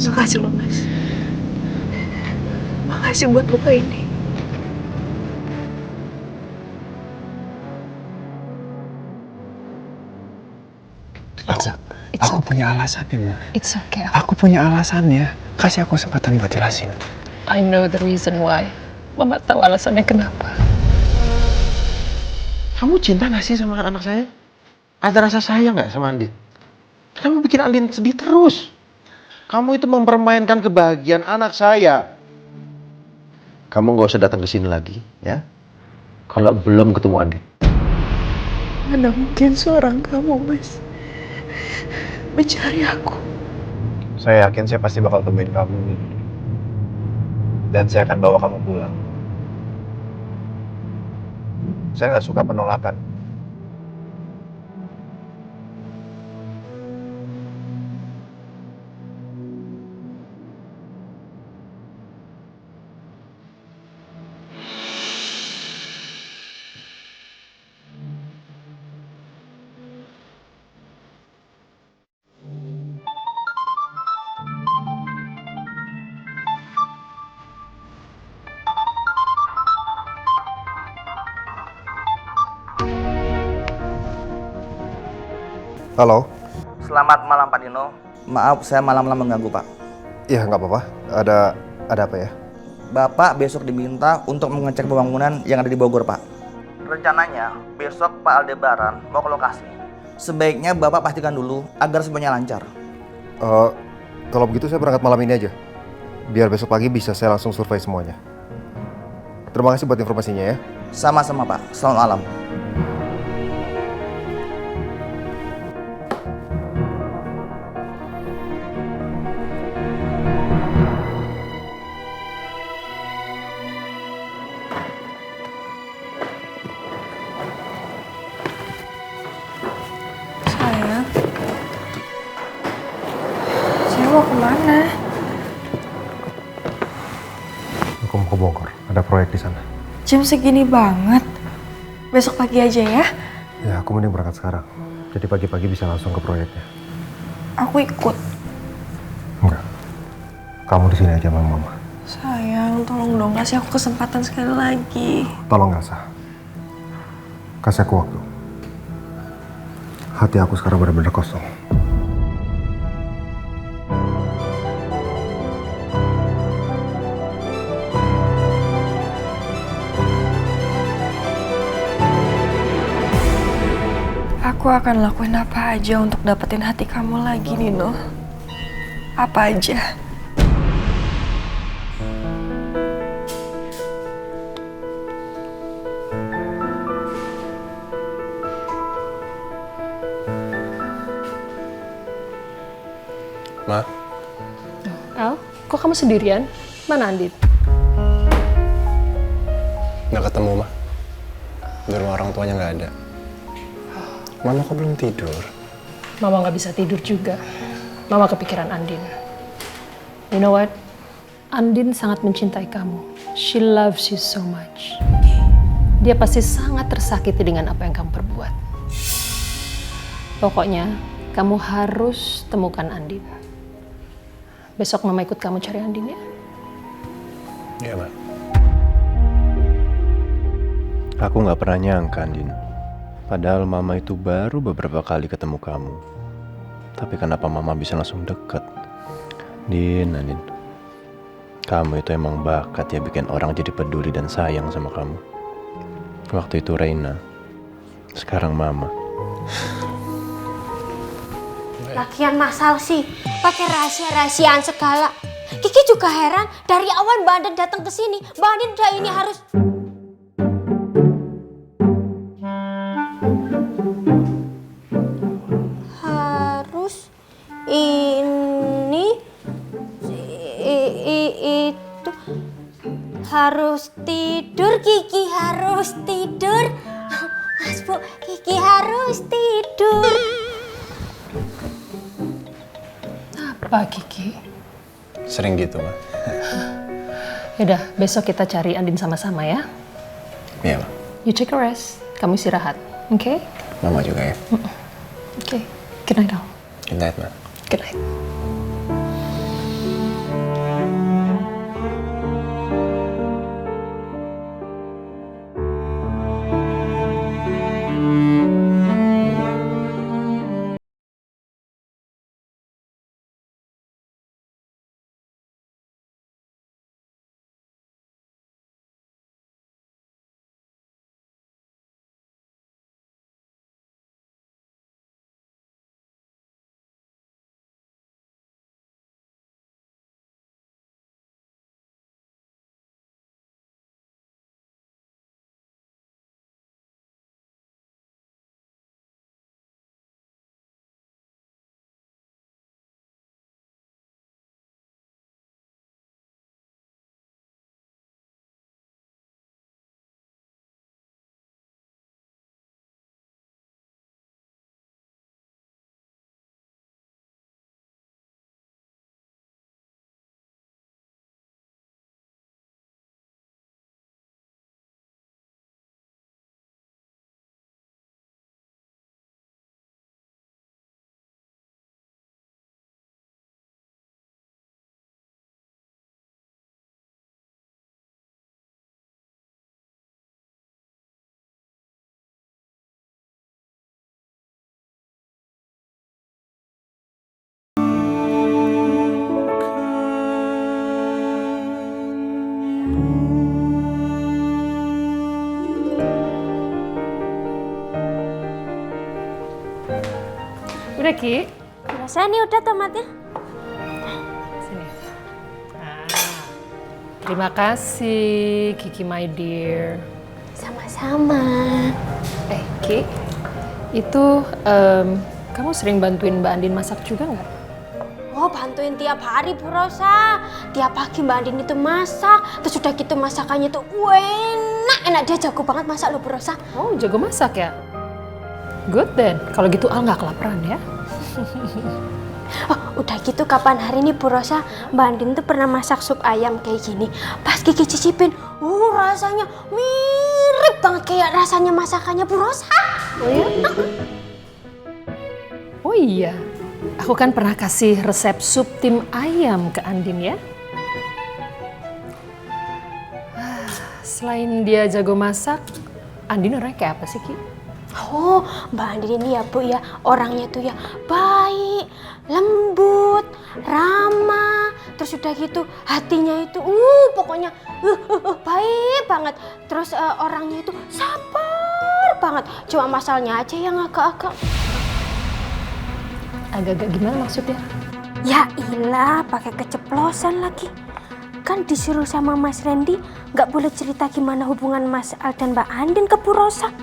Makasih loh, Mas. Makasih buat buka ini. Elsa, aku punya alasannya, Ma. It's okay. Aku punya alasannya. Kasih aku kesempatan buat jelasin. I know the reason why. Mama tahu alasannya kenapa. Kamu cinta gak sih sama anak saya? Ada rasa sayang gak sama Andin? Kamu bikin Andin sedih terus. Kamu itu mempermainkan kebahagiaan anak saya. Kamu gak usah datang ke sini lagi, ya? Kalau belum ketemu Andin. Mana mungkin seorang kamu, Mas, mencari aku. Saya yakin saya pasti bakal temuin kamu. Dan saya akan bawa kamu pulang. Saya nggak suka penolakan. Halo? Selamat malam Pak Dino. Maaf saya malam-malam mengganggu Pak. Iya nggak apa-apa. Ada apa ya? Bapak besok diminta untuk mengecek pembangunan yang ada di Bogor Pak. Rencananya besok Pak Aldebaran mau ke lokasi. Sebaiknya Bapak pastikan dulu agar semuanya lancar. Kalau begitu saya berangkat malam ini aja. Biar besok pagi bisa saya langsung survei semuanya. Terima kasih buat informasinya ya. Sama-sama Pak. Selamat malam. Sayang, saya mau kemana? Aku mau ke Bogor. Ada proyek di sana. Jam segini banget. Besok pagi aja ya. Ya, aku mending berangkat sekarang. Jadi pagi-pagi bisa langsung ke proyeknya. Aku ikut. Enggak. Kamu di sini aja sama Mama. Sayang, tolong dong kasih aku kesempatan sekali lagi. Tolong Elsa. Kasih aku waktu. Hati aku sekarang benar-benar kosong. Aku akan lakuin apa aja untuk dapetin hati kamu lagi, Nino. Apa aja. Ma, Al, kok kamu sendirian? Mana Andin? nggak ketemu, Ma. Di rumah orang tuanya nggak ada. Mama kok belum tidur? Mama nggak bisa tidur juga. Mama kepikiran Andin. You know what? Andin sangat mencintai kamu. She loves you so much. Dia pasti sangat tersakiti dengan apa yang kamu perbuat. Pokoknya, kamu harus temukan Andin. Besok Mama ikut kamu cari Andin ya. Iya, Ma. Aku nggak pernah nyangka, Andin. Padahal Mama itu baru beberapa kali ketemu kamu. Tapi kenapa Mama bisa langsung deket? Din, Andin. Kamu itu emang bakat ya bikin orang jadi peduli dan sayang sama kamu. Waktu itu Reina. Sekarang Mama. Lagian masal sih, pakai rahasia-rahasiaan segala. Kiki juga heran, dari awal Mbak Andin datang ke sini, Mbak Andin udah ini harus ini itu harus tidur, Kiki harus tidur. Mas Bu, Kiki harus tidur. Apa Kiki? Sering gitu, Ma. Yaudah, besok kita cari Andin sama-sama ya. Iya, Ma. You take a rest. Kamu istirahat, oke? Okay? Mama juga ya. Oke. Good night, Al. Good night, Ma. Good night. Udah, Ki. Saya nih udah tomatnya. Sini. Terima kasih, Kiki my dear. Sama-sama. Ki, itu kamu sering bantuin Mbak Andin masak juga nggak? Oh, bantuin tiap hari Bu Rosa. Tiap pagi Mbak Andin itu masak, terus udah gitu masakannya tuh enak dia jago banget masak loh Bu Rosa. Oh, jago masak ya? Good then. Kalau gitu Al nggak kelaparan ya? Oh, udah gitu kapan hari ini Bu Rosa, Mbak Andin tuh pernah masak sup ayam kayak gini. Pas Kiki cicipin, rasanya mirip banget kayak rasanya masakannya Bu Rosa. Oh ya? Oh iya, aku kan pernah kasih resep sup tim ayam ke Andin ya. Selain dia jago masak, Andin orangnya kayak apa sih, Ki? Oh, Mbak Andin ini ya Bu ya, orangnya tuh ya baik, lembut, ramah, terus udah gitu hatinya itu pokoknya baik banget. Terus orangnya itu sabar banget. Cuma masalahnya aja yang agak-agak gimana maksudnya? ya ilah, pakai keceplosan lagi. Kan disuruh sama Mas Randy nggak boleh cerita gimana hubungan Mas Al dan Mbak Andin ke Bu Rosa.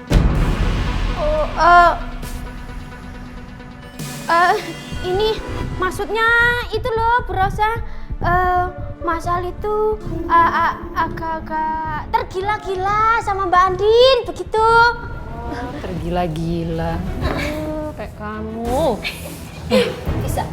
Ini maksudnya itu loh Bu Rosa, Mas Al itu agak-agak tergila-gila sama Mbak Andin begitu. Tergila-gila. Kayak kamu. Bisa.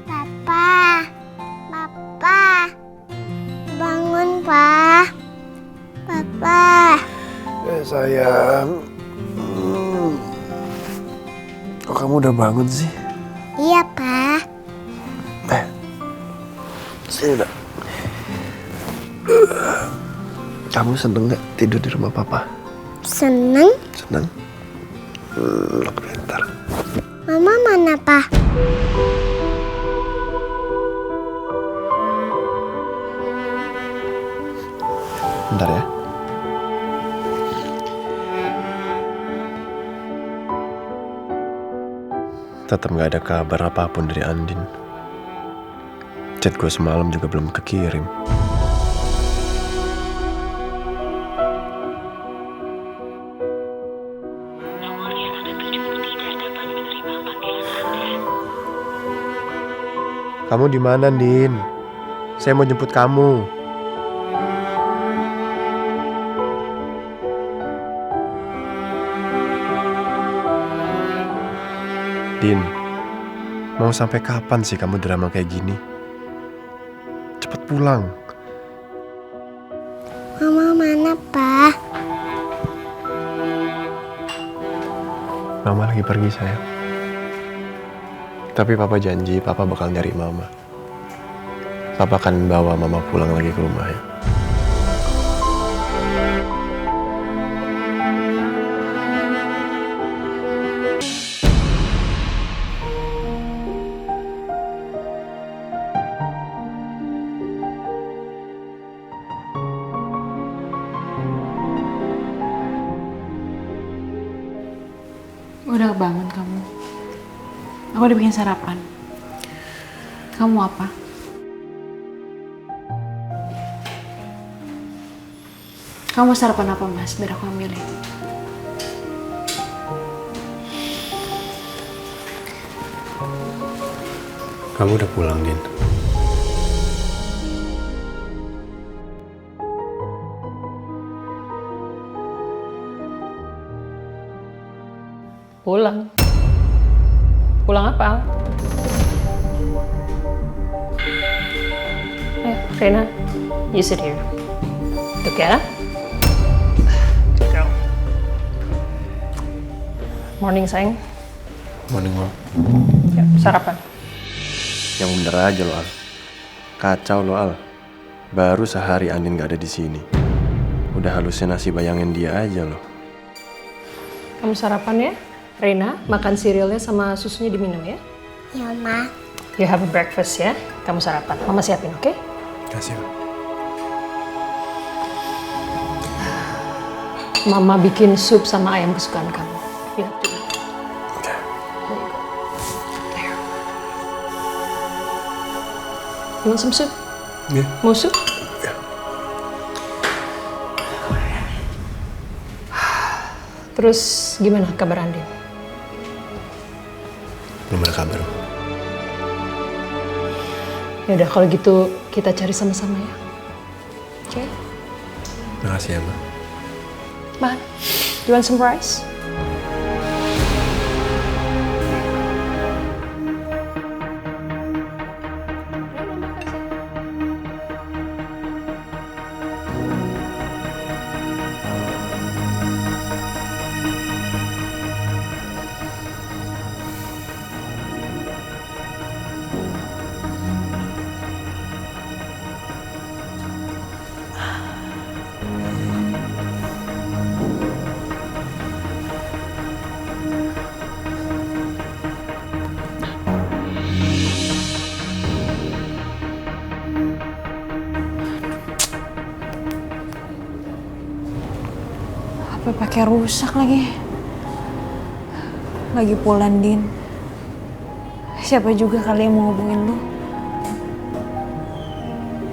Papa, bangun, Pa. Papa. Sayang. Kok kamu udah bangun sih? Iya, Pa. Sini udah. Kamu seneng gak tidur di rumah Papa? Seneng? Seneng? Bentar. Mama mana, Pa? Bentar ya. Tetap gak ada kabar apapun dari Andin. Chat gue semalam juga belum kekirim. Kamu di mana, Din? Saya mau jemput kamu. Din, mau sampai kapan sih kamu drama kayak gini? Cepet pulang. Mama mana, Pa? Mama lagi pergi, sayang. Tapi Papa janji, Papa bakal nyari Mama. Papa akan bawa Mama pulang lagi ke rumah ya. Udah bangun kamu? Aku udah bikin sarapan. Kamu apa? Kamu sarapan apa, Mas? Biar aku ambilin. Kamu udah pulang, Din? Pulang. Pulang apa, Al? Rena, you sit here. Duduk ya. Good girl. Morning, sayang. Morning, Mom. Ya, sarapan. Yang bener aja lo, Al. Kacau lo, Al. Baru sehari Andin gak ada di sini. Udah halusinasi bayangin dia aja lo. Kamu sarapan ya? Rena, makan cerealnya sama susunya diminum ya. Ya, Ma. You have a breakfast ya. Kamu sarapan. Mama siapin, oke? Kasih, Al. Mama bikin sup sama ayam kesukaan kamu. You have to eat. Oke. There you go. There. You want some soup? Iya. Mau sup? Iya. Terus gimana kabar Andin? Belum ada kabar. Ya udah kalau gitu kita cari sama-sama ya. Oke? Makasih ya, Ma. Man, you want some rice? HP pakai rusak lagi. Lagi pula Din. Siapa juga kali yang mau hubungin lu?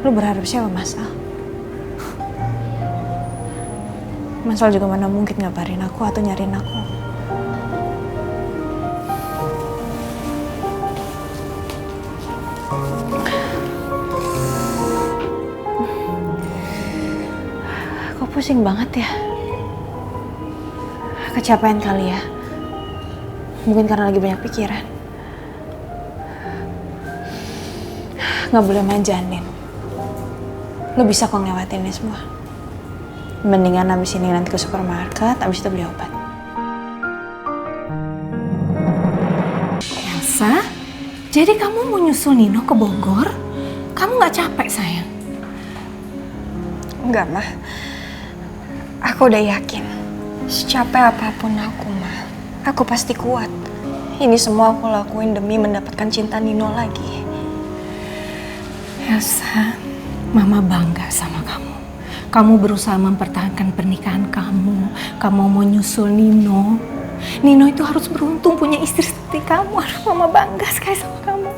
Lu berharap siapa Mas Al? Mas Al juga mana mungkin ngabarin aku atau nyariin aku. Kok pusing banget ya? Kecapean kali ya? Mungkin karena lagi banyak pikiran. Nggak boleh manjanin. Lo bisa kok ngelewatin ini semua. Mendingan abis ini nanti ke supermarket, abis itu beli obat. Elsa, jadi kamu mau nyusul Nino ke Bogor? Kamu nggak capek sayang? Enggak, Ma. Aku udah yakin. Secapek apapun aku, Ma, aku pasti kuat. Ini semua aku lakuin demi mendapatkan cinta Nino lagi. Elsa, Mama bangga sama kamu. Kamu berusaha mempertahankan pernikahan kamu. Kamu mau nyusul Nino. Nino itu harus beruntung punya istri seperti kamu. Aduh, Mama bangga sekali sama kamu.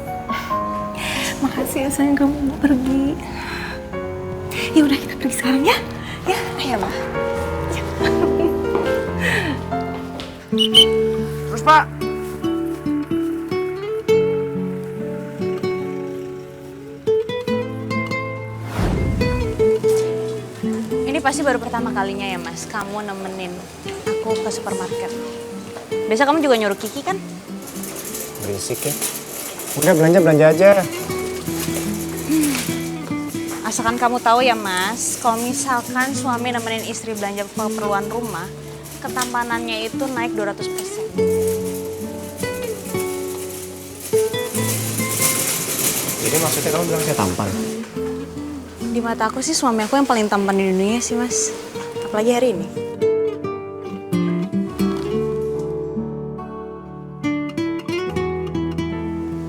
Makasih ya sayang kamu mau pergi. Ya udah kita pergi sekarang ya. Ya, Ayo, Ma. Terus Pak, Ini pasti baru pertama kalinya ya Mas, kamu nemenin aku ke supermarket. Biasa kamu juga nyuruh Kiki kan? Berisik ya. Udah belanja aja. Asalkan kamu tahu ya Mas, kalau misalkan suami nemenin istri belanja keperluan rumah, ketampanannya itu naik 200%. Jadi maksudnya kamu bilang saya tampan? Di mata aku sih suami aku yang paling tampan di dunia sih Mas. Apalagi hari ini.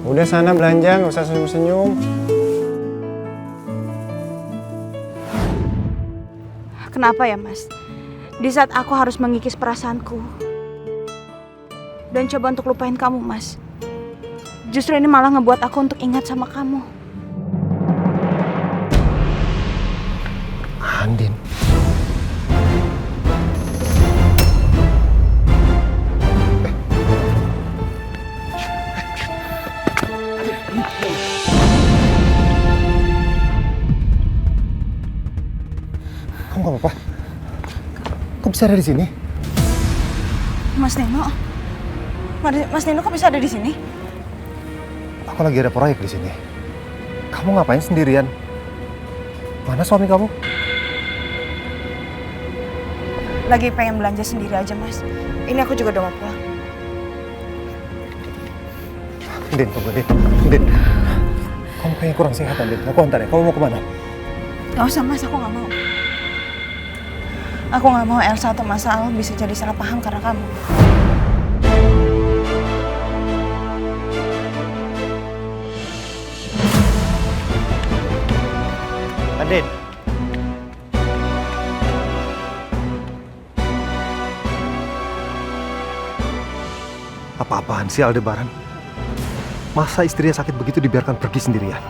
Udah sana belanja, nggak usah senyum-senyum. Kenapa ya Mas? Di saat aku harus mengikis perasaanku dan coba untuk lupain kamu Mas, justru ini malah ngebuat aku untuk ingat sama kamu. Andin. Kamu gak apa-apa? Kok bisa ada di sini? Mas Nino, Mas Nino kok bisa ada di sini? Aku lagi ada proyek di sini. Kamu ngapain sendirian? Mana suami kamu? Lagi pengen belanja sendiri aja Mas. Ini aku juga udah mau pulang. Din, tunggu Din. Din. Kamu kayaknya kurang sehat, Din. Aku antar ya. Kamu mau kemana? Gak usah Mas, aku gak mau. Aku gak mau Elsa atau Mas Al bisa jadi salah paham karena kamu. Andin. Apa-apaan sih Aldebaran? Masa istrinya sakit begitu dibiarkan pergi sendirian?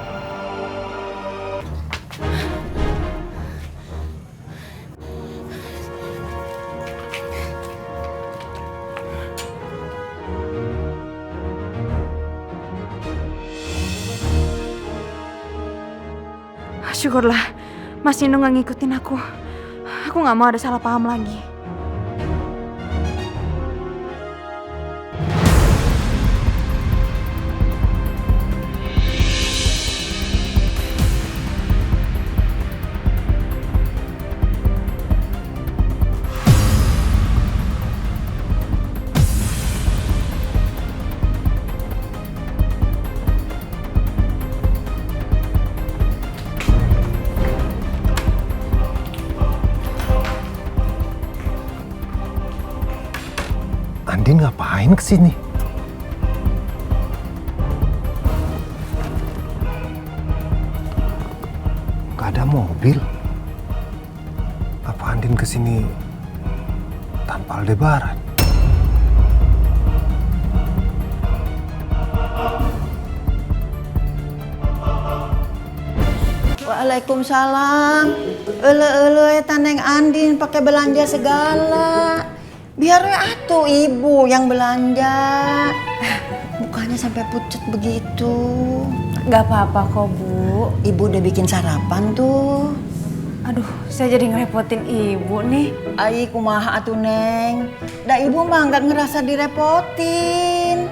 Syukurlah Mas Nino nggak ngikutin aku. Aku nggak mau ada salah paham lagi. Andin ngapain kesini? Gak ada mobil. Apa Andin kesini tanpa Aldebaran? Waalaikumsalam. Ele Taneng Andin pakai belanja segala. Biar atuh ibu yang belanja. Mukanya sampai pucat begitu. Gak apa-apa kok Bu. Ibu udah bikin sarapan tuh. Aduh, saya jadi ngerepotin ibu nih. Ai kumaha atuh Neng. Da ibu mah nggak ngerasa direpotin.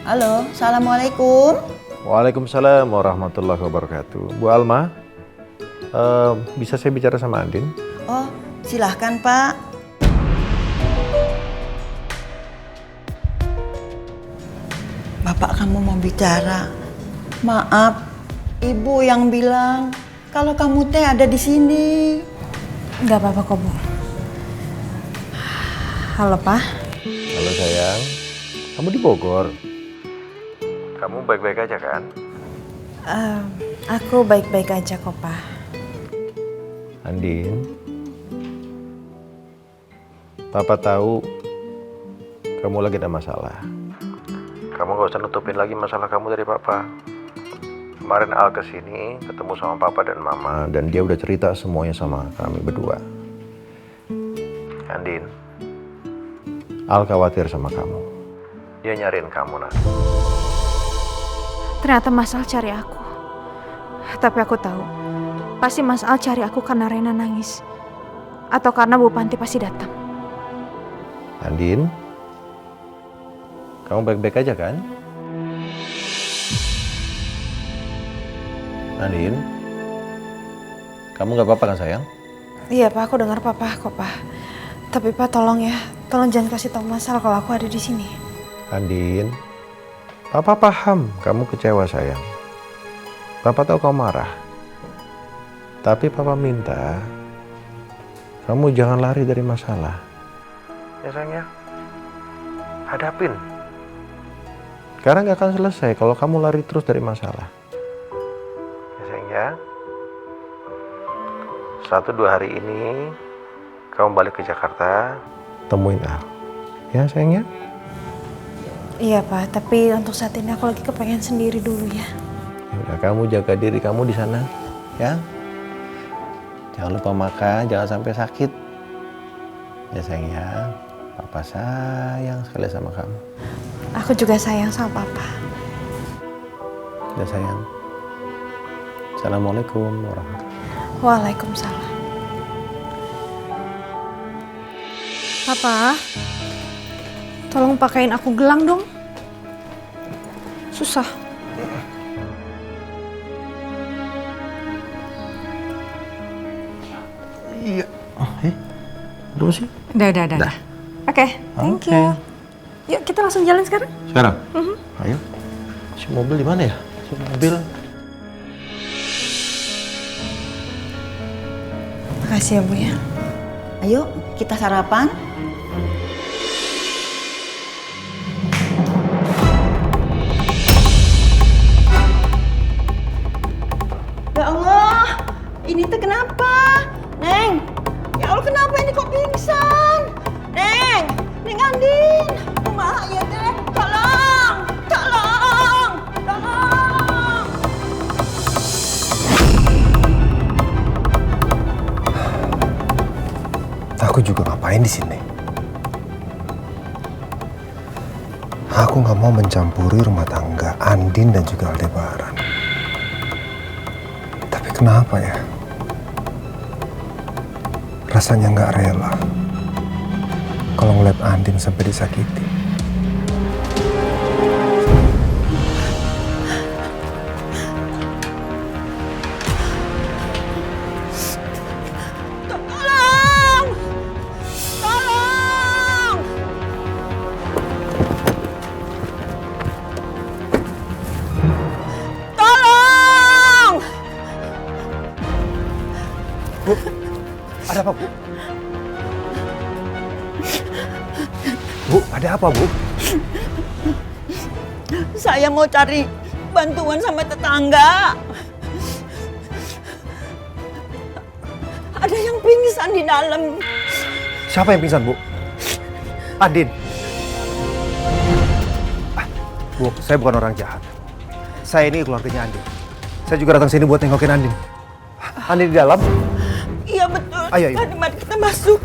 Halo, assalamualaikum. Waalaikumsalam warahmatullahi wabarakatuh. Bu Alma, bisa saya bicara sama Andin? Oh, silahkan Pak. Bapak kamu mau bicara. Maaf, ibu yang bilang kalau kamu teh ada di sini. Gak apa-apa kok Bu. Halo Pak. Halo sayang, kamu di Bogor? Kamu baik-baik aja kan? Aku baik-baik aja kok Pak. Andin, Papa tahu kamu lagi ada masalah. Kamu gak usah nutupin lagi masalah kamu dari Papa. Kemarin Al kesini ketemu sama Papa dan Mama dan dia udah cerita semuanya sama kami berdua. Andin, Al khawatir sama kamu. Dia nyariin kamu nanti. Ternyata Mas Al cari aku. Tapi aku tahu, pasti Mas Al cari aku karena Rena nangis. Atau karena Bu Panti pasti datang. Andin, kamu baik-baik aja kan? Andin, kamu gak apa-apa kan sayang? Iya Pak, aku dengar Papa kok Pak. Tapi Pak tolong ya, tolong jangan kasih tahu Mas Al kalau aku ada di sini. Andin, Papa paham kamu kecewa sayang. Papa tahu kamu marah. Tapi Papa minta kamu jangan lari dari masalah. Ya sayang ya, hadapin. Karena gak akan selesai kalau kamu lari terus dari masalah. Ya sayang ya, 1-2 hari ini kamu balik ke Jakarta, temuin Al. Ya sayang ya. Iya Pak, tapi untuk saat ini aku lagi kepengen sendiri dulu ya. Ya udah, kamu jaga diri kamu di sana, ya. Jangan lupa makan, jangan sampai sakit. Ya sayang ya, Papa sayang sekali sama kamu. Aku juga sayang sama Papa. Ya sayang. Assalamualaikum warahmatullahi. Waalaikumsalam. Papa, tolong pakaiin aku gelang dong. Susah. Iya. Udah sih? Udah. Oke, thank you. Yuk kita langsung jalan sekarang. Sekarang? Ayo. Si mobil di mana ya? Si mobil. Makasih ya Bu ya. Ayo, kita sarapan. Ya Allah, ini teh kenapa? Neng, ya Allah kenapa ini kok pingsan? Neng. Aku juga ngapain di sini? Aku nggak mau mencampuri rumah tangga Andin dan juga Aldebaran. Tapi kenapa ya? Rasanya nggak rela kalau ngeliat Andin sampai disakiti. Bu, ada apa, Bu? Bu, ada apa, Bu? Saya mau cari bantuan sama tetangga. Ada yang pingsan di dalam. Siapa yang pingsan, Bu? Andin. Bu, saya bukan orang jahat. Saya ini keluarganya Andin. Saya juga datang sini buat nengokin Andin. Andin di dalam? Iya betul. Ayo, ayo. Mari kita masuk.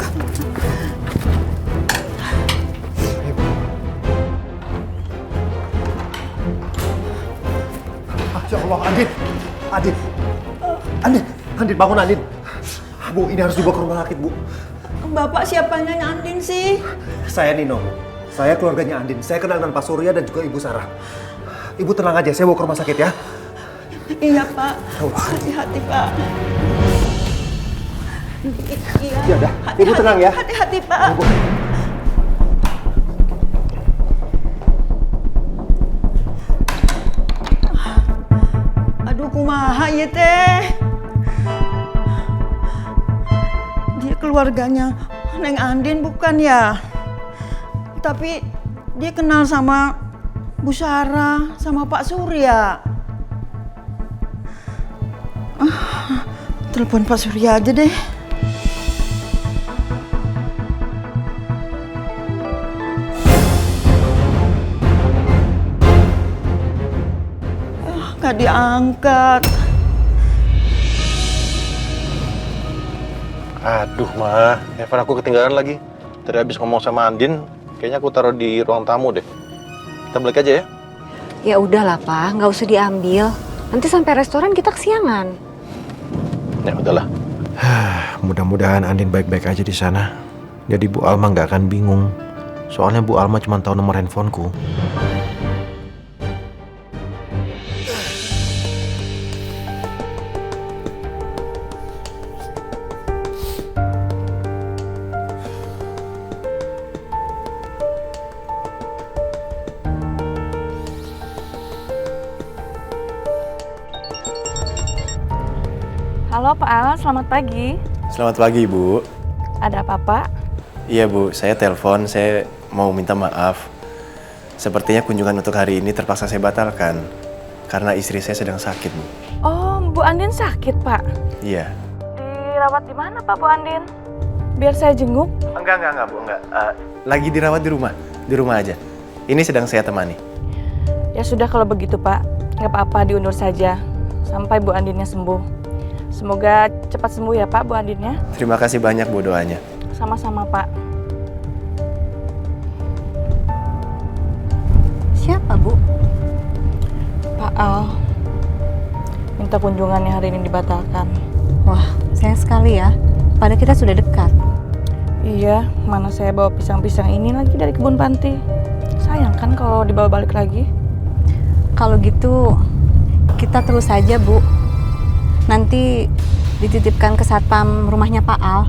Ya Allah, Andin. Andin. Andin, bangun Andin. Bu, ini harus dibawa ke rumah sakit, Bu. Bapak siapanya Andin sih? Saya Nino, Bu. Saya keluarganya Andin. Saya kenal dengan Pak Surya dan juga Ibu Sarah. Ibu tenang aja, saya bawa ke rumah sakit ya. Iya, Pak. Hati-hati, Pak. Iya. Ya udah, Ibu tenang ya. Hati-hati, Pak. Ibu. Aduh, kumaha ya teh. Dia keluarganya Neng Andin bukan ya? Tapi dia kenal sama Bu Sarah, sama Pak Surya. Telepon Pak Surya aja deh. Gak diangkat. Aduh, Ma. Handphone aku ketinggalan lagi. Tadi habis ngomong sama Andin, kayaknya aku taruh di ruang tamu deh. Kita balik aja ya? Ya udahlah, Pak. Nggak usah diambil. Nanti sampai restoran kita kesiangan. Ya udahlah. Mudah-mudahan Andin baik-baik aja di sana. Jadi Bu Alma nggak akan bingung. Soalnya Bu Alma cuma tahu nomor handphoneku. Halo Pak Al, selamat pagi. Selamat pagi, Bu. Ada apa Pak? Iya, Bu. Saya telepon. Saya mau minta maaf. Sepertinya kunjungan untuk hari ini terpaksa saya batalkan. Karena istri saya sedang sakit, Bu. Oh, Bu Andin sakit Pak? Iya. Dirawat di mana Pak Bu Andin? Biar saya jenguk. Enggak, Bu. Enggak. Lagi dirawat di rumah. Di rumah aja. Ini sedang saya temani. Ya sudah kalau begitu Pak. Nggak apa-apa, diundur saja. Sampai Bu Andinnya sembuh. Semoga cepat sembuh ya Pak Bu Andinnya. Terima kasih banyak, Bu, doanya. Sama-sama Pak. Siapa, Bu? Pak Al. Minta kunjungannya hari ini dibatalkan. Wah, sayang sekali ya. Padahal kita sudah dekat. Iya, mana saya bawa pisang-pisang ini lagi dari kebun panti. Sayang kan kalau dibawa balik lagi. Kalau gitu, kita terus saja, Bu. Nanti dititipkan ke satpam rumahnya Pak Al.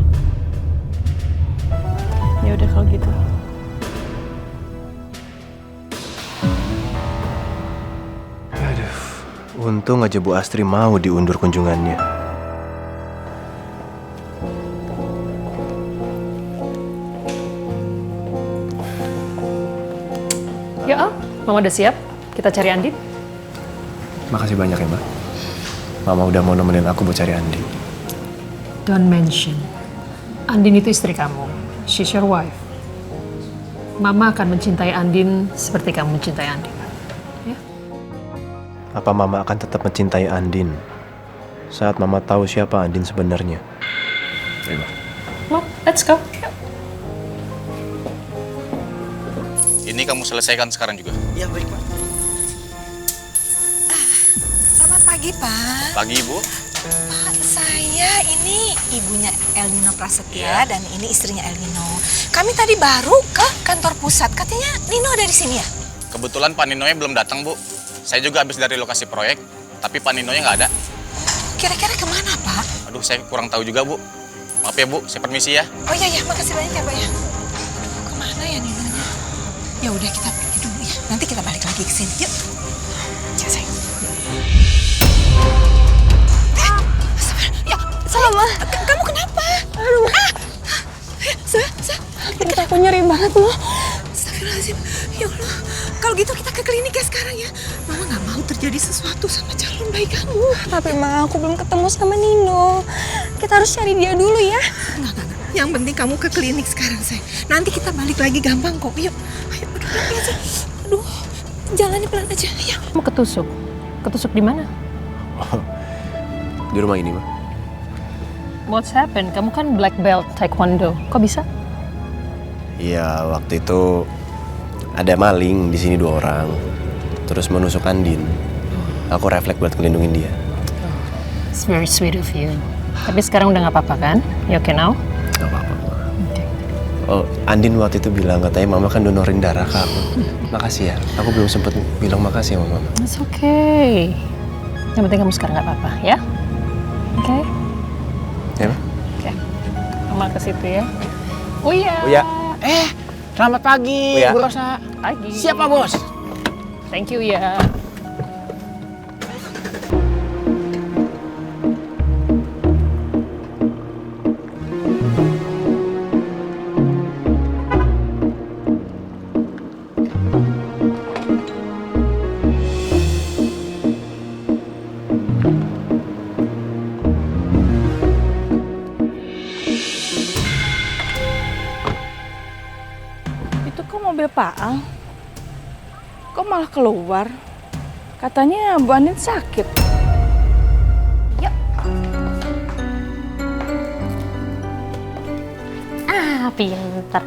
Ya udah kalau gitu. Aduh, untung aja Bu Astri mau diundur kunjungannya. Ya, Al, Mama udah siap. Kita cari Andin. Makasih banyak ya, Mbak. Mama udah mau nemenin aku buat cari Andin. Don't mention. Andin itu istri kamu. She's your wife. Mama akan mencintai Andin seperti kamu mencintai Andin. Ya? Apa Mama akan tetap mencintai Andin saat Mama tahu siapa Andin sebenarnya? Ayo, Mbak. Well, let's go. Yuk. Ini kamu selesaikan sekarang juga. Ya baik Pak. Selamat pagi, Pak. Pagi, Ibu. Pak, saya ini ibunya El Nino Prasetya dan ini istrinya El Nino. Kami tadi baru ke kantor pusat. Katanya Nino ada di sini ya? Kebetulan Pak Ninonya belum datang, Bu. Saya juga habis dari lokasi proyek, tapi Pak Ninonya nggak ada. Kira-kira kemana, Pak? Aduh, saya kurang tahu juga, Bu. Maaf ya, Bu. Saya permisi ya. Oh iya, makasih banyak ya, Pak ya. Kemana ya Ninonya? Ya udah kita pergi dulu ya. Nanti kita balik lagi ke sini. Yuk. Ya, sayang. Ya, Mama. Kamu kenapa? Aduh. Perut aku nyeri banget loh. Astagfirullahaladzim. Ya Allah. Kalau gitu kita ke klinik ya sekarang ya. Mama nggak mau terjadi sesuatu sama calon bayi kamu. Tapi Ma, aku belum ketemu sama Nino. Kita harus cari dia dulu ya. Enggak. Yang penting kamu ke klinik sekarang, sayang. Nanti kita balik lagi gampang kok. Yuk. Ayo, duduk lagi aja. Aduh, jalannya pelan aja. Ya. Kamu ketusuk? Ketusuk di mana? Oh, di rumah ini, Ma. What's happened? Kamu kan black belt taekwondo. Kok bisa? Iya, waktu itu ada maling di sini 2 orang. Terus menusuk Andin. Aku refleks buat ngelindungin dia. It's very sweet of you. Tapi sekarang udah nggak apa-apa kan? You okay now? Gak apa-apa, Ma. Oh, Andin waktu itu bilang katanya Mama kan donorin darah ke aku. Makasih ya. Aku belum sempet bilang makasih sama Mama. It's okay. Yang penting kamu sekarang nggak apa-apa ya? Oke? Ya, Ma? Oke. Mama ke situ ya. Uya. Selamat pagi, Uya. Bu Rosa. Pagi. Siapa, Bos? Thank you ya. Itu kok mobil Pak Al? Kok malah keluar? Katanya Bu Andin sakit. Yuk. Pinter.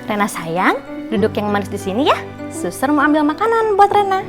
Rena sayang, duduk yang manis di sini ya. Suster mau ambil makanan buat Rena.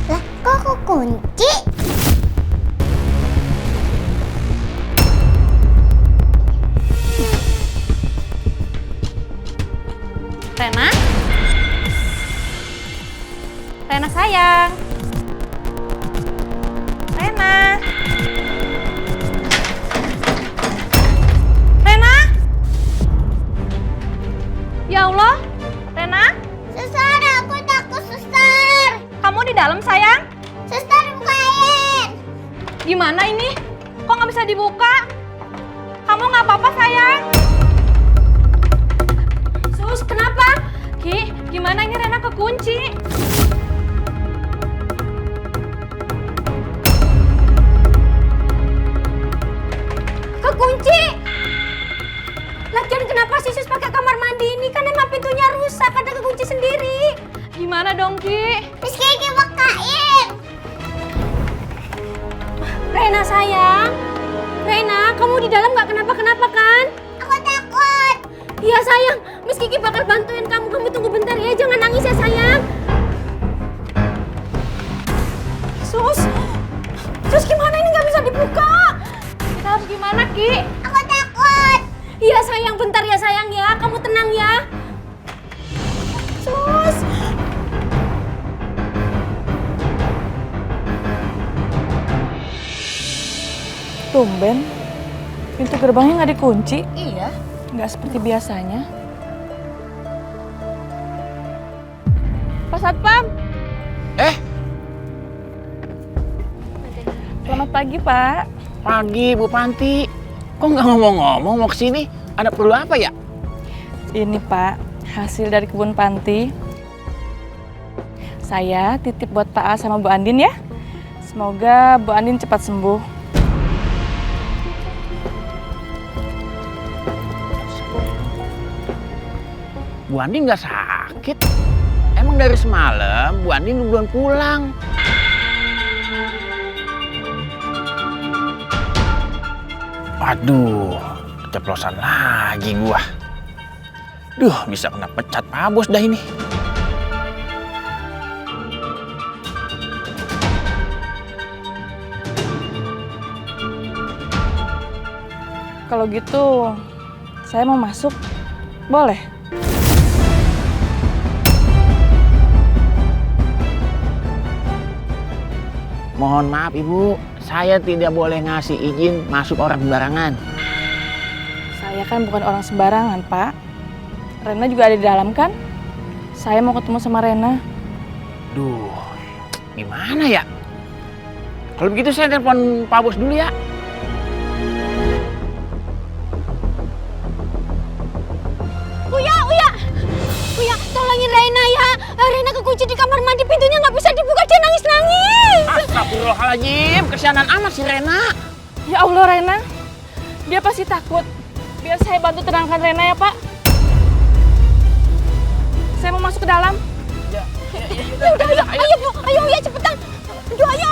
Lah, kok aku kunci? Rena? Rena sayang. Rena? Rena? Ya Allah, Rena? Suster, aku takut suster. Kamu di dalam sayang? Suster, bukain. Gimana ini? Kok nggak bisa dibuka? Kamu nggak apa-apa sayang? Sus, kenapa? Ki, gimana ini Rena kekunci? Kekunci? Lagian kenapa sih Sus pakai kamar mandi ini? Kan emang pintunya rusak, ada kekunci sendiri. Gimana dong Ki? Miss Kiki bukain. Rena sayang, Rena, kamu di dalam nggak kenapa-kenapa kan? Aku takut. Iya sayang, Miss Kiki bakal bantuin kamu. Kamu tunggu bentar ya, jangan nangis ya sayang. Sus gimana ini nggak bisa dibuka? Kita harus gimana Ki? Aku takut. Iya sayang, bentar ya sayang ya. Kamu tenang ya. Sus. Tumben, pintu gerbangnya nggak dikunci. Iya. Nggak seperti biasanya. Pak Satpam. Selamat pagi, Pak. Pagi, Bu Panti. Kok nggak ngomong-ngomong mau kesini? Ada perlu apa ya? Ini Pak, hasil dari kebun Panti. Saya titip buat Pak Al sama Bu Andin ya. Semoga Bu Andin cepat sembuh. Bu Andin nggak sakit. Emang dari semalam Bu Andin belum pulang. Aduh, keceplosan lagi gua. Duh, bisa kena pecat Pak Bos dah ini. Kalau gitu, saya mau masuk. Boleh? Mohon maaf Ibu, saya tidak boleh ngasih izin masuk orang sembarangan. Saya kan bukan orang sembarangan, Pak. Rena juga ada di dalam kan? Saya mau ketemu sama Rena. Duh, gimana ya? Kalau begitu saya telepon Pak Bos dulu ya. Uya, tolongin Rena ya. Rena kekunci di kamar mandi, pintunya nggak bisa dibuka, dia nangis-nangis. Astagfirullahaladzim, kesianan amat si Rena. Ya Allah, Rena. Dia pasti takut. Biar saya bantu tenangkan Rena ya, Pak. Saya mau masuk ke dalam. Ya udah, ayo Bu, ayo Uya cepetan. Aduh, ayo.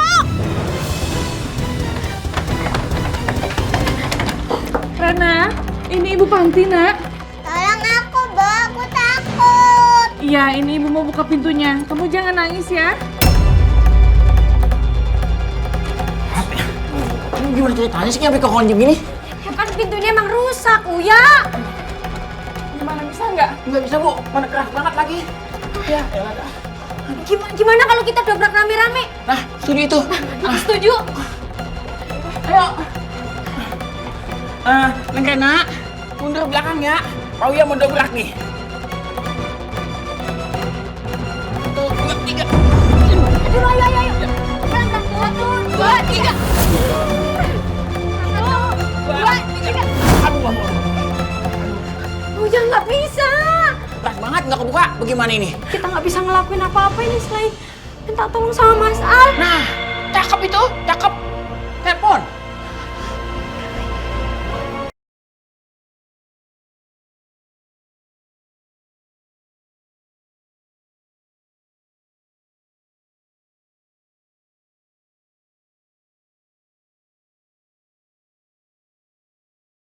Rena, ini Ibu Panti, Nak. Tolong aku, Bu, aku takut. Iya, ini Ibu mau buka pintunya. Kamu jangan nangis ya. Ini gimana ceritanya sih sampai kekunci gini? Ya kan pintunya emang rusak, Uya. Gimana, bisa nggak? Nggak bisa Bu, mana keras banget lagi. Ya. Gimana kalau kita dobrak rame-rame? Nah, setuju itu. Aku setuju. Ayo. Neng Rena, mundur belakang ya. Pak Uya mau dobrak nih. 1, 2, 3. Aduh, ayo. Pelan-pelan. 1, 2, 3. 1, 2, 3. Aduh. Uya nggak bisa. Keras banget nggak kebuka. Bagaimana ini? Kita nggak bisa ngelakuin apa-apa ini selain minta tolong sama Mas Al. Nah, cakep itu, cakep. Telepon.